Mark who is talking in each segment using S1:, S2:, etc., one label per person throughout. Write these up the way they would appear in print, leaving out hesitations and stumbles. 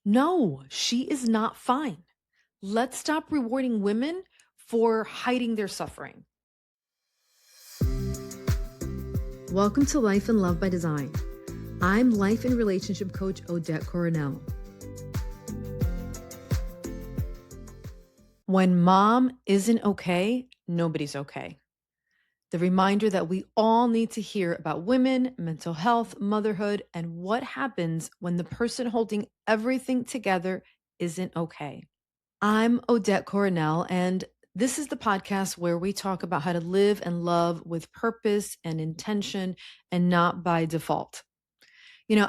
S1: No, she is not fine. Let's stop rewarding women for hiding their suffering. Welcome to Life and Love by Design. I'm life and relationship coach Odette Coronel. When mom isn't okay, nobody's okay. The reminder that we all need to hear about women, mental health, motherhood, and what happens when the person holding everything together isn't okay. I'm Odette Coronel, and this is the podcast where we talk about how to live and love with purpose and intention and not by default.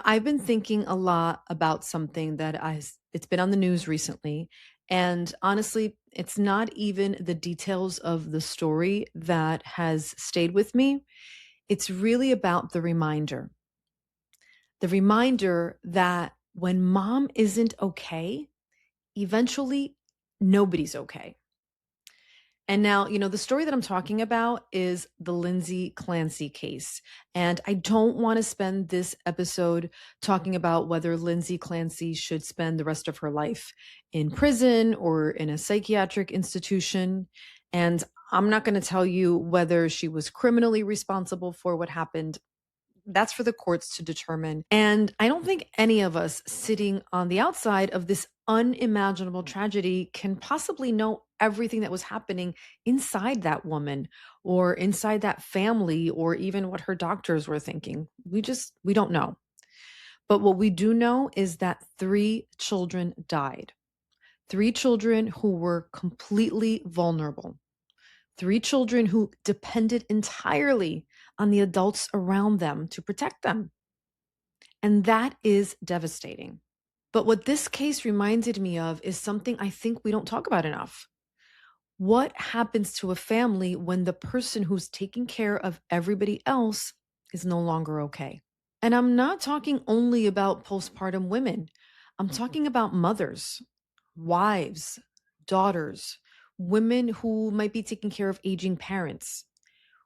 S1: I've been thinking a lot about something it's been on the news recently. And honestly, it's not even the details of the story that has stayed with me. It's really about the reminder that when mom isn't okay, eventually nobody's okay. And now, the story that I'm talking about is the Lindsay Clancy case. And I don't want to spend this episode talking about whether Lindsay Clancy should spend the rest of her life in prison or in a psychiatric institution. And I'm not going to tell you whether she was criminally responsible for what happened. That's for the courts to determine. And I don't think any of us sitting on the outside of this unimaginable tragedy can possibly know everything that was happening inside that woman or inside that family or even what her doctors were thinking. We don't know. But what we do know is that 3 children died. 3 children who were completely vulnerable. 3 children who depended entirely on the adults around them to protect them. And that is devastating. But what this case reminded me of is something I think we don't talk about enough. What happens to a family when the person who's taking care of everybody else is no longer okay? And I'm not talking only about postpartum women. I'm talking about mothers, wives, daughters, women who might be taking care of aging parents,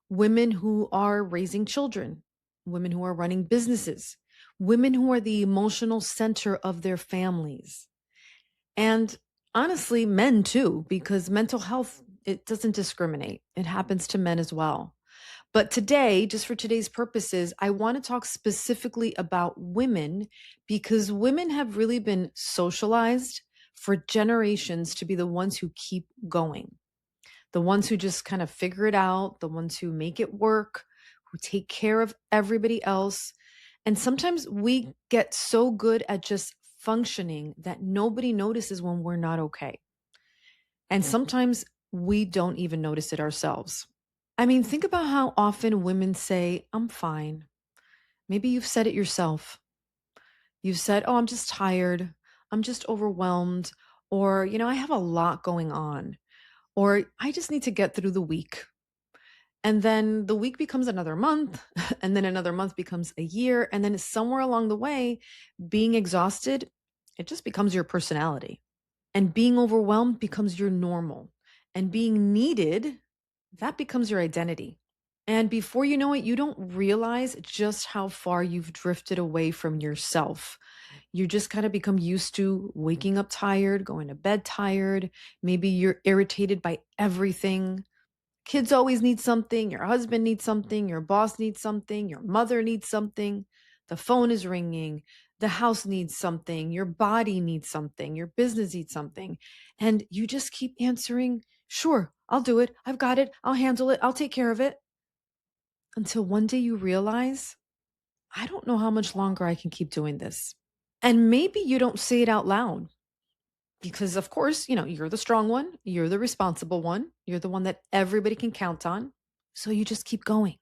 S1: women who are raising children, women who are running businesses, women who are the emotional center of their families. And honestly, men too, because mental health, it doesn't discriminate. It happens to men as well. But today, just for today's purposes, I want to talk specifically about women because women have really been socialized for generations to be the ones who keep going, the ones who just kind of figure it out, the ones who make it work, who take care of everybody else. And sometimes we get so good at just functioning that nobody notices when we're not okay. And sometimes we don't even notice it ourselves. I mean, think about how often women say, I'm fine. Maybe you've said it yourself. You've said, oh, I'm just tired. I'm just overwhelmed. Or, I have a lot going on. Or I just need to get through the week. And then the week becomes another month, and then another month becomes a year. And then somewhere along the way, being exhausted, it just becomes your personality. And being overwhelmed becomes your normal. And being needed, that becomes your identity. And before you know it, you don't realize just how far you've drifted away from yourself. You just kind of become used to waking up tired, going to bed tired. Maybe you're irritated by everything. Kids always need something, your husband needs something, your boss needs something, your mother needs something, the phone is ringing, the house needs something, your body needs something, your business needs something. And you just keep answering, sure, I'll do it. I've got it. I'll handle it. I'll take care of it. Until one day you realize, I don't know how much longer I can keep doing this. And maybe you don't say it out loud because, of course, you're the strong one, you're the responsible one, you're the one that everybody can count on. So you just keep going.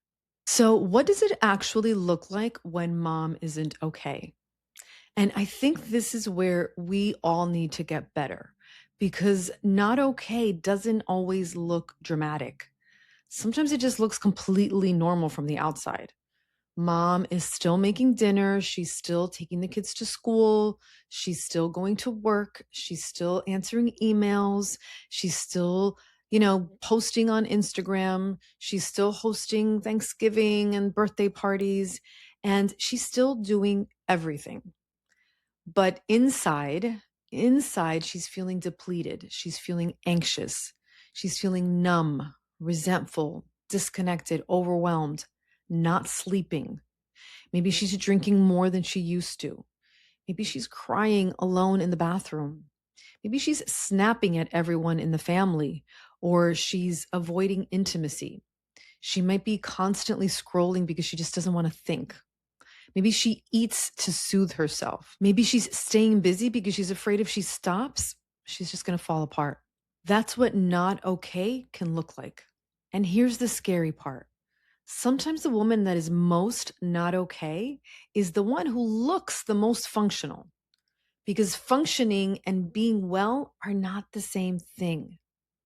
S1: So, what does it actually look like when mom isn't okay? And I think this is where we all need to get better because not okay doesn't always look dramatic. Sometimes it just looks completely normal from the outside. Mom is still making dinner. She's still taking the kids to school. She's still going to work. She's still answering emails. She's still, posting on Instagram. She's still hosting Thanksgiving and birthday parties. And she's still doing everything. But inside, she's feeling depleted. She's feeling anxious. She's feeling numb, resentful, disconnected, overwhelmed, not sleeping. Maybe she's drinking more than she used to. Maybe she's crying alone in the bathroom. Maybe she's snapping at everyone in the family, or she's avoiding intimacy. She might be constantly scrolling because she just doesn't want to think. Maybe she eats to soothe herself. Maybe she's staying busy because she's afraid if she stops, she's just going to fall apart. That's what not okay can look like. And here's the scary part. Sometimes the woman that is most not okay is the one who looks the most functional, because functioning and being well are not the same thing.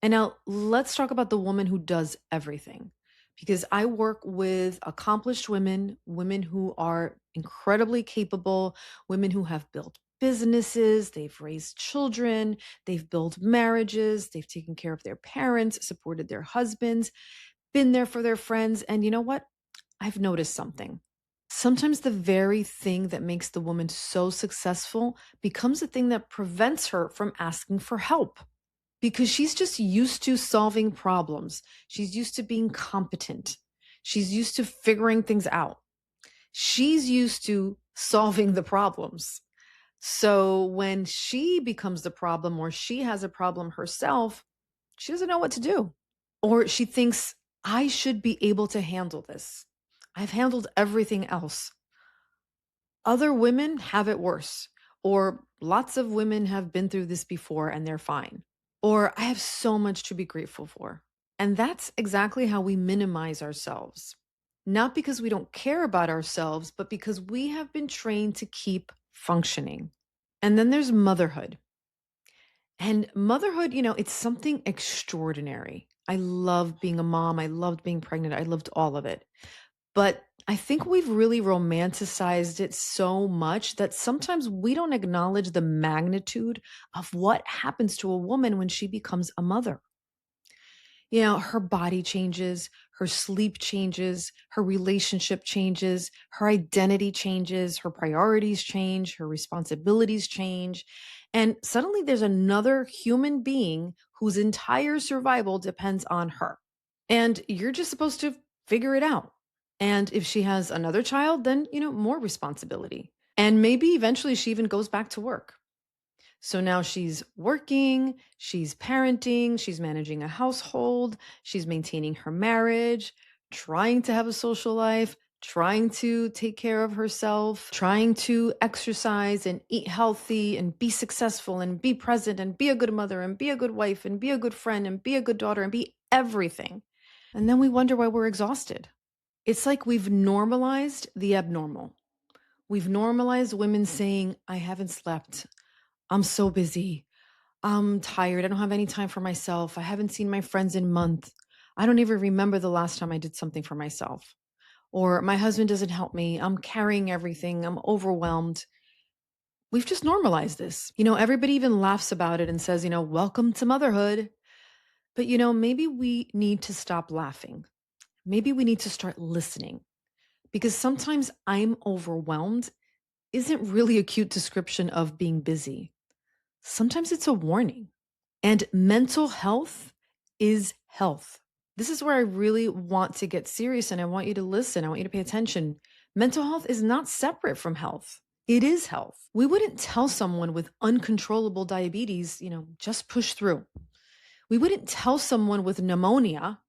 S1: And now let's talk about the woman who does everything. Because I work with accomplished women, women who are incredibly capable, women who have built businesses, they've raised children, they've built marriages, they've taken care of their parents, supported their husbands, been there for their friends. And you know what? I've noticed something. Sometimes the very thing that makes the woman so successful becomes the thing that prevents her from asking for help, because she's just used to solving problems. She's used to being competent. She's used to figuring things out. She's used to solving the problems. So when she becomes the problem or she has a problem herself, she doesn't know what to do. Or she thinks, I should be able to handle this. I've handled everything else. Other women have it worse, or lots of women have been through this before and they're fine. Or I have so much to be grateful for. And that's exactly how we minimize ourselves. Not because we don't care about ourselves, but because we have been trained to keep functioning. And then there's motherhood. And motherhood, it's something extraordinary. I love being a mom. I loved being pregnant. I loved all of it. But I think we've really romanticized it so much that sometimes we don't acknowledge the magnitude of what happens to a woman when she becomes a mother. Her body changes, her sleep changes, her relationship changes, her identity changes, her priorities change, her responsibilities change. And suddenly there's another human being whose entire survival depends on her. And you're just supposed to figure it out. And if she has another child, then, more responsibility. And maybe eventually she even goes back to work. So now she's working, she's parenting, she's managing a household, she's maintaining her marriage, trying to have a social life, trying to take care of herself, trying to exercise and eat healthy and be successful and be present and be a good mother and be a good wife and be a good friend and be a good daughter and be everything. And then we wonder why we're exhausted. It's like we've normalized the abnormal. We've normalized women saying, I haven't slept. I'm so busy. I'm tired. I don't have any time for myself. I haven't seen my friends in months. I don't even remember the last time I did something for myself. Or my husband doesn't help me. I'm carrying everything. I'm overwhelmed. We've just normalized this. Everybody even laughs about it and says, welcome to motherhood. But, maybe we need to stop laughing. Maybe we need to start listening, because sometimes I'm overwhelmed isn't really a cute description of being busy. Sometimes it's a warning. And mental health is health. This is where I really want to get serious and I want you to listen. I want you to pay attention. Mental health is not separate from health. It is health. We wouldn't tell someone with uncontrollable diabetes, just push through. We wouldn't tell someone with pneumonia,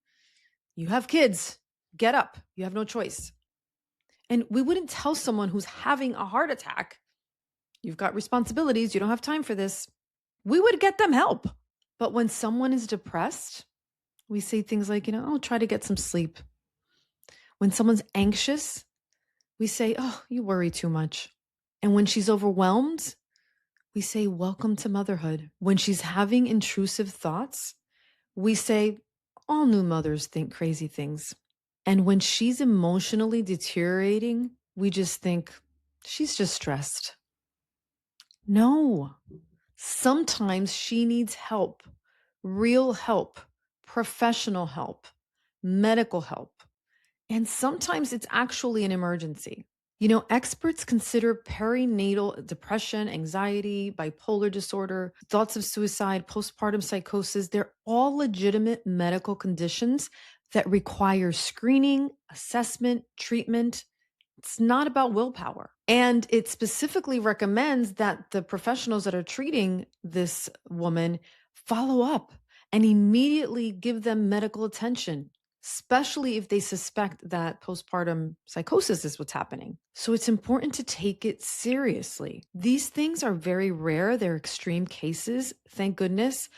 S1: you have kids, get up, you have no choice. And we wouldn't tell someone who's having a heart attack, you've got responsibilities, you don't have time for this. We would get them help. But when someone is depressed, we say things like, oh, try to get some sleep. When someone's anxious, we say, oh, you worry too much. And when she's overwhelmed, we say, welcome to motherhood. When she's having intrusive thoughts, we say, all new mothers think crazy things. And when she's emotionally deteriorating, we just think, she's just stressed. No, sometimes she needs help, real help, professional help, medical help. And sometimes it's actually an emergency. Experts consider perinatal depression, anxiety, bipolar disorder, thoughts of suicide, postpartum psychosis. They're all legitimate medical conditions that require screening, assessment, treatment. It's not about willpower. And it specifically recommends that the professionals that are treating this woman follow up and immediately give them medical attention, especially if they suspect that postpartum psychosis is what's happening. So it's important to take it seriously. These things are very rare, they're extreme cases, thank goodness.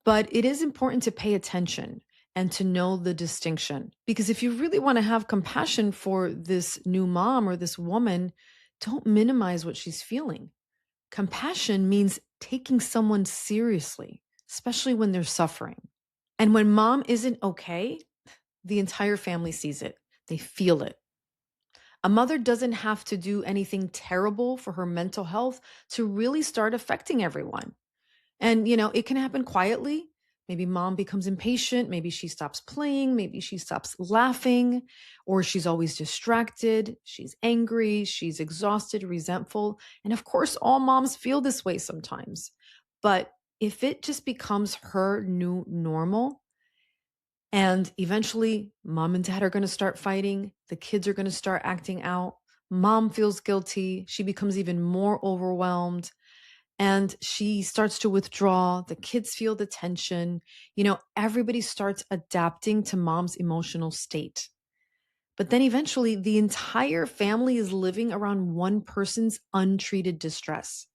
S1: But it is important to pay attention and to know the distinction. Because if you really want to have compassion for this new mom or this woman, don't minimize what she's feeling. Compassion means taking someone seriously, especially when they're suffering. And when mom isn't okay, the entire family sees it, they feel it. A mother doesn't have to do anything terrible for her mental health to really start affecting everyone. And, it can happen quietly. Maybe mom becomes impatient. Maybe she stops playing. Maybe she stops laughing, or she's always distracted. She's angry. She's exhausted, resentful. And of course, all moms feel this way sometimes. But if it just becomes her new normal, and eventually mom and dad are going to start fighting, the kids are going to start acting out, mom feels guilty. She becomes even more overwhelmed and she starts to withdraw. The kids feel the tension. Everybody starts adapting to mom's emotional state. But then eventually, the entire family is living around one person's untreated distress.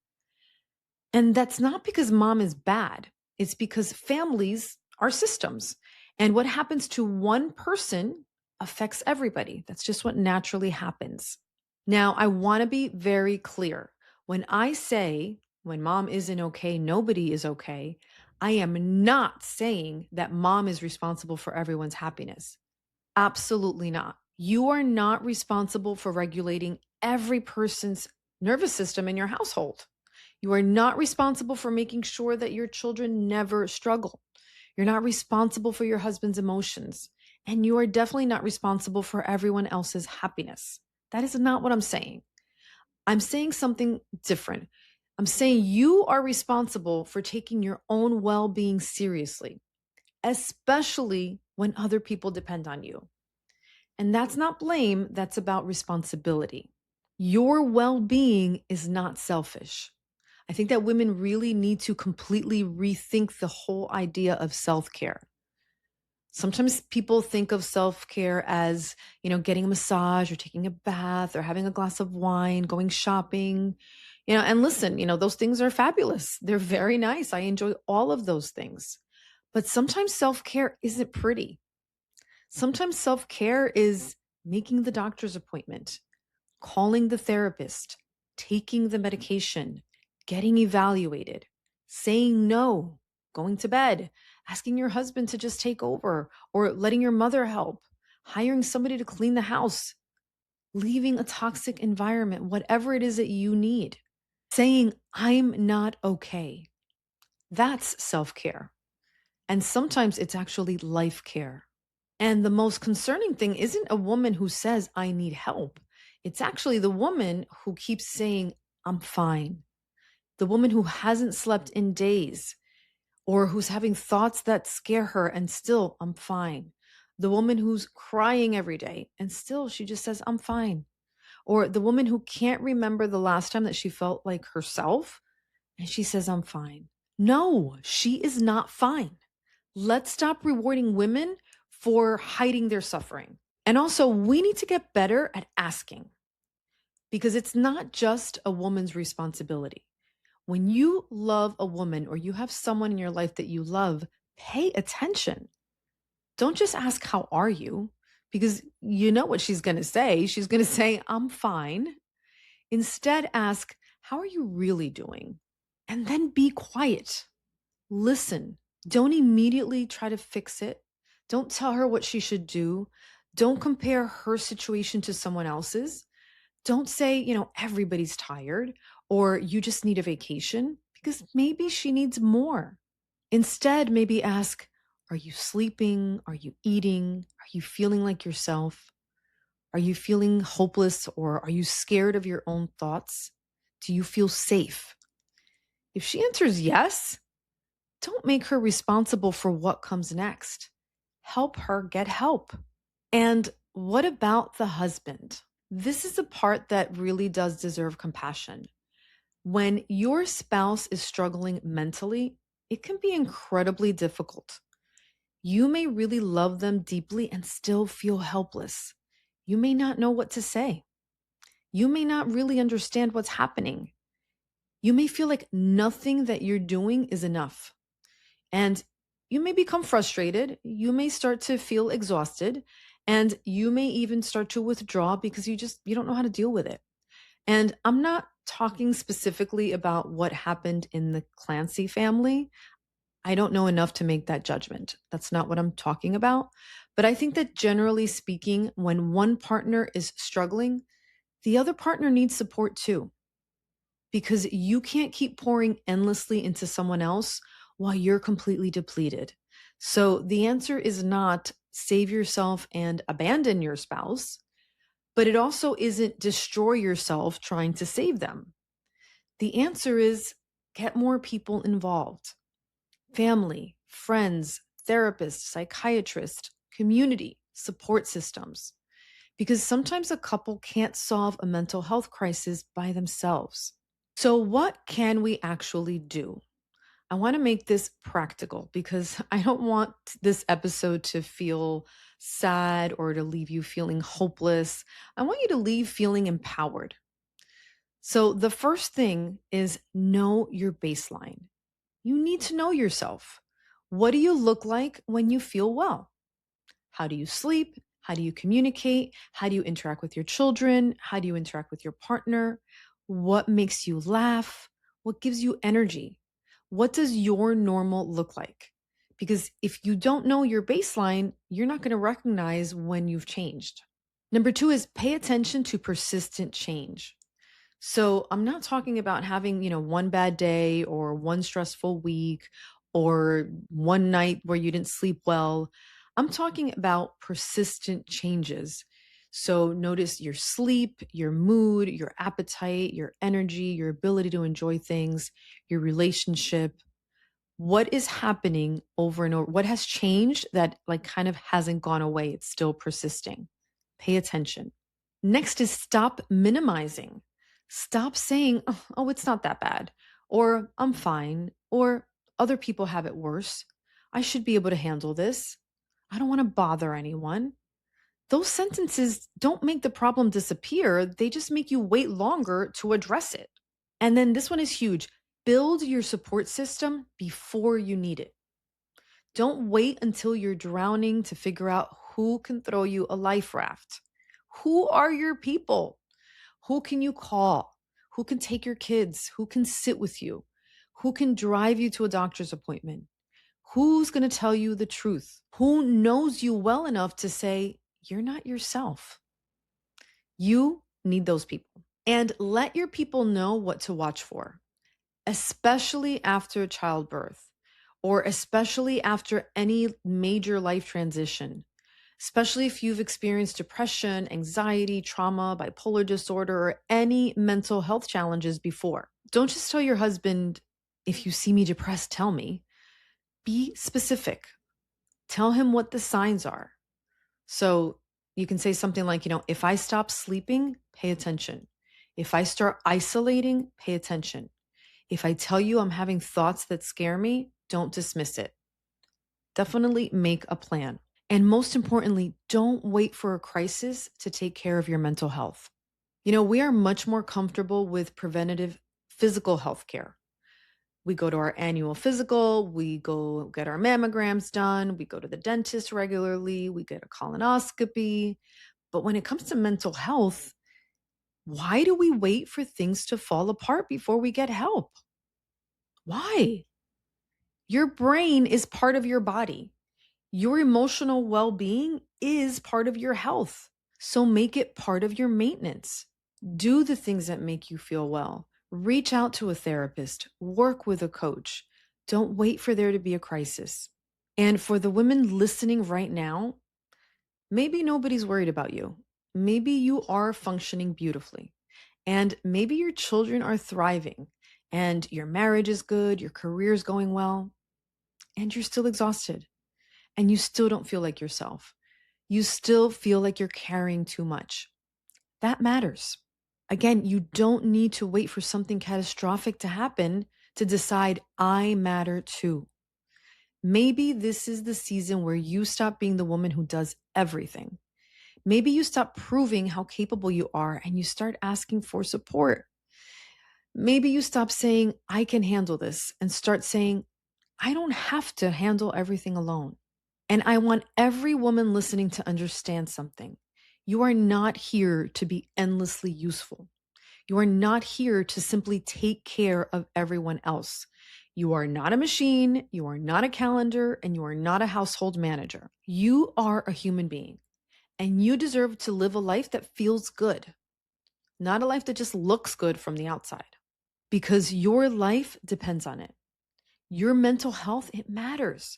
S1: And that's not because mom is bad, it's because families are systems. And what happens to one person affects everybody. That's just what naturally happens. Now, I want to be very clear. When I say when mom isn't okay, nobody is okay, I am not saying that mom is responsible for everyone's happiness. Absolutely not. You are not responsible for regulating every person's nervous system in your household. You are not responsible for making sure that your children never struggle. You're not responsible for your husband's emotions. And you are definitely not responsible for everyone else's happiness. That is not what I'm saying. I'm saying something different. I'm saying you are responsible for taking your own well being seriously, especially when other people depend on you. And that's not blame, that's about responsibility. Your well being is not selfish. I think that women really need to completely rethink the whole idea of self care. Sometimes people think of self care as, getting a massage or taking a bath or having a glass of wine, going shopping, and listen, those things are fabulous. They're very nice. I enjoy all of those things. But sometimes self care isn't pretty. Sometimes self care is making the doctor's appointment, calling the therapist, taking the medication, getting evaluated, saying no, going to bed, asking your husband to just take over, or letting your mother help, hiring somebody to clean the house, leaving a toxic environment, whatever it is that you need, saying, I'm not okay. That's self care. And sometimes it's actually life care. And the most concerning thing isn't a woman who says, I need help. It's actually the woman who keeps saying, I'm fine. The woman who hasn't slept in days or who's having thoughts that scare her and still, I'm fine. The woman who's crying every day and still she just says, I'm fine. Or the woman who can't remember the last time that she felt like herself and she says, I'm fine. No, she is not fine. Let's stop rewarding women for hiding their suffering. And also, we need to get better at asking because it's not just a woman's responsibility. When you love a woman or you have someone in your life that you love, pay attention. Don't just ask, how are you? Because you know what she's going to say. She's going to say, I'm fine. Instead, ask, how are you really doing? And then be quiet. Listen. Don't immediately try to fix it. Don't tell her what she should do. Don't compare her situation to someone else's. Don't say, everybody's tired or you just need a vacation because maybe she needs more. Instead, maybe ask, are you sleeping? Are you eating? Are you feeling like yourself? Are you feeling hopeless or are you scared of your own thoughts? Do you feel safe? If she answers yes, don't make her responsible for what comes next. Help her get help. And what about the husband? This is the part that really does deserve compassion. When your spouse is struggling mentally, it can be incredibly difficult. You may really love them deeply and still feel helpless. You may not know what to say. You may not really understand what's happening. You may feel like nothing that you're doing is enough. And you may become frustrated. You may start to feel exhausted. And you may even start to withdraw because you don't know how to deal with it. And I'm not talking specifically about what happened in the Clancy family. I don't know enough to make that judgment. That's not what I'm talking about. But I think that generally speaking, when one partner is struggling, the other partner needs support too, because you can't keep pouring endlessly into someone else while you're completely depleted. So the answer is not save yourself and abandon your spouse, but it also isn't destroy yourself trying to save them. The answer is get more people involved: family, friends, therapists, psychiatrists, community, support systems. Because sometimes a couple can't solve a mental health crisis by themselves. So, what can we actually do? I want to make this practical because I don't want this episode to feel sad or to leave you feeling hopeless. I want you to leave feeling empowered. So, the first thing is know your baseline. You need to know yourself. What do you look like when you feel well? How do you sleep? How do you communicate? How do you interact with your children? How do you interact with your partner? What makes you laugh? What gives you energy? What does your normal look like? Because if you don't know your baseline, you're not going to recognize when you've changed. Number two is pay attention to persistent change. So I'm not talking about having, one bad day or one stressful week or one night where you didn't sleep well. I'm talking about persistent changes. So notice your sleep, your mood, your appetite, your energy, your ability to enjoy things, your relationship. What is happening over and over? What has changed that like kind of hasn't gone away? It's still persisting. Pay attention. Next is stop minimizing. Stop saying, oh, it's not that bad, or I'm fine, or other people have it worse. I should be able to handle this. I don't want to bother anyone. Those sentences don't make the problem disappear. They just make you wait longer to address it. And then this one is huge. Build your support system before you need it. Don't wait until you're drowning to figure out who can throw you a life raft. Who are your people? Who can you call? Who can take your kids? Who can sit with you? Who can drive you to a doctor's appointment? Who's going to tell you the truth? Who knows you well enough to say, you're not yourself? You need those people. And let your people know what to watch for, especially after childbirth or especially after any major life transition, especially if you've experienced depression, anxiety, trauma, bipolar disorder, or any mental health challenges before. Don't just tell your husband, if you see me depressed, tell me. Be specific. Tell him what the signs are. So you can say something like, if I stop sleeping, pay attention. If I start isolating, pay attention. If I tell you I'm having thoughts that scare me, don't dismiss it. Definitely make a plan. And most importantly, don't wait for a crisis to take care of your mental health. We are much more comfortable with preventative physical health care. We go to our annual physical, we go get our mammograms done, we go to the dentist regularly, we get a colonoscopy. But when it comes to mental health, why do we wait for things to fall apart before we get help? Why? Your brain is part of your body. Your emotional well being is part of your health. So make it part of your maintenance. Do the things that make you feel well. Reach out to a therapist, work with a coach. Don't wait for there to be a crisis. And for the women listening right now, maybe nobody's worried about you. Maybe you are functioning beautifully, and maybe your children are thriving, and your marriage is good, your career is going well, and you're still exhausted, and you still don't feel like yourself. You still feel like you're carrying too much. That matters. Again, you don't need to wait for something catastrophic to happen to decide I matter too. Maybe this is the season where you stop being the woman who does everything. Maybe you stop proving how capable you are and you start asking for support. Maybe you stop saying, I can handle this, and start saying, I don't have to handle everything alone. And I want every woman listening to understand something. You are not here to be endlessly useful. You are not here to simply take care of everyone else. You are not a machine, you are not a calendar, and you are not a household manager. You are a human being, and you deserve to live a life that feels good, not a life that just looks good from the outside, because your life depends on it. Your mental health, it matters.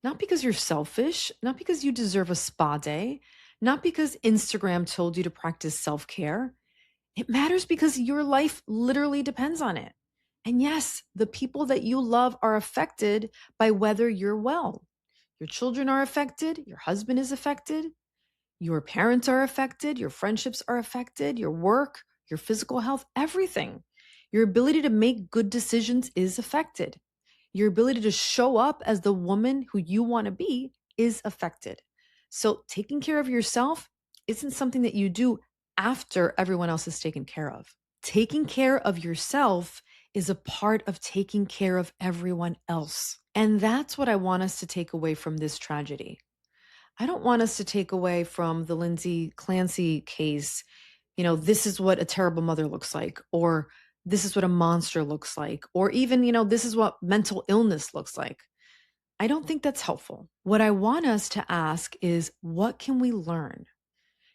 S1: Not because you're selfish, not because you deserve a spa day, not because Instagram told you to practice self care. It matters because your life literally depends on it. And yes, the people that you love are affected by whether you're well. Your children are affected, your husband is affected, your parents are affected, your friendships are affected, your work, your physical health, everything. Your ability to make good decisions is affected. Your ability to show up as the woman who you want to be is affected. So, taking care of yourself isn't something that you do after everyone else is taken care of. Taking care of yourself is a part of taking care of everyone else. And that's what I want us to take away from this tragedy. I don't want us to take away from the Lindsay Clancy case, this is what a terrible mother looks like, or this is what a monster looks like, or even, this is what mental illness looks like. I don't think that's helpful. What I want us to ask is, what can we learn?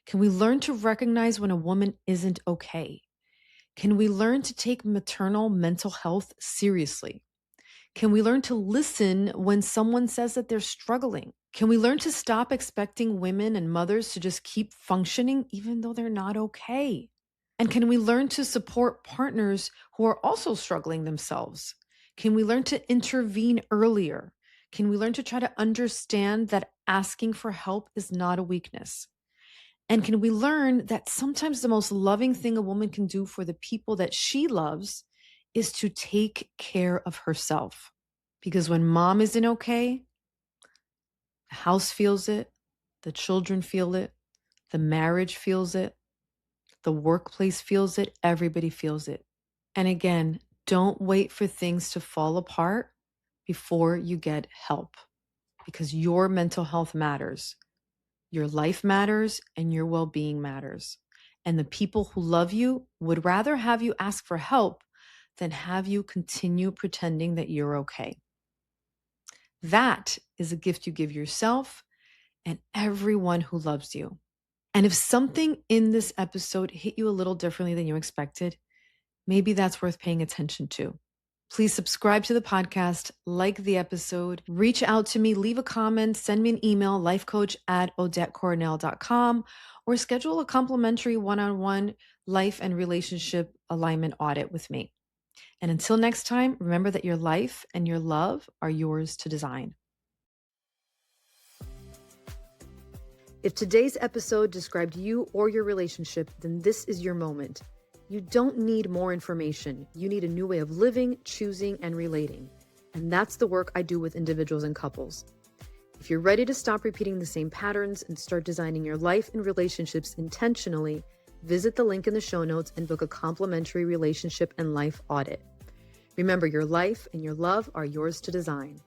S1: Can we learn to recognize when a woman isn't okay? Can we learn to take maternal mental health seriously? Can we learn to listen when someone says that they're struggling? Can we learn to stop expecting women and mothers to just keep functioning even though they're not okay? And can we learn to support partners who are also struggling themselves? Can we learn to intervene earlier? Can we learn to try to understand that asking for help is not a weakness? And can we learn that sometimes the most loving thing a woman can do for the people that she loves is to take care of herself? Because when mom isn't okay, the house feels it, the children feel it, the marriage feels it, the workplace feels it, everybody feels it. And again, don't wait for things to fall apart before you get help, because your mental health matters. Your life matters and your well being matters. And the people who love you would rather have you ask for help than have you continue pretending that you're okay. That is a gift you give yourself and everyone who loves you. And if something in this episode hit you a little differently than you expected, maybe that's worth paying attention to. Please subscribe to the podcast, like the episode, reach out to me, leave a comment, send me an email, lifecoach@odettecoronel.com, or schedule a complimentary one-on-one life and relationship alignment audit with me. And until next time, remember that your life and your love are yours to design. If today's episode described you or your relationship, then this is your moment. You don't need more information. You need a new way of living, choosing, and relating. And that's the work I do with individuals and couples. If you're ready to stop repeating the same patterns and start designing your life and relationships intentionally, visit the link in the show notes and book a complimentary relationship and life audit. Remember, your life and your love are yours to design.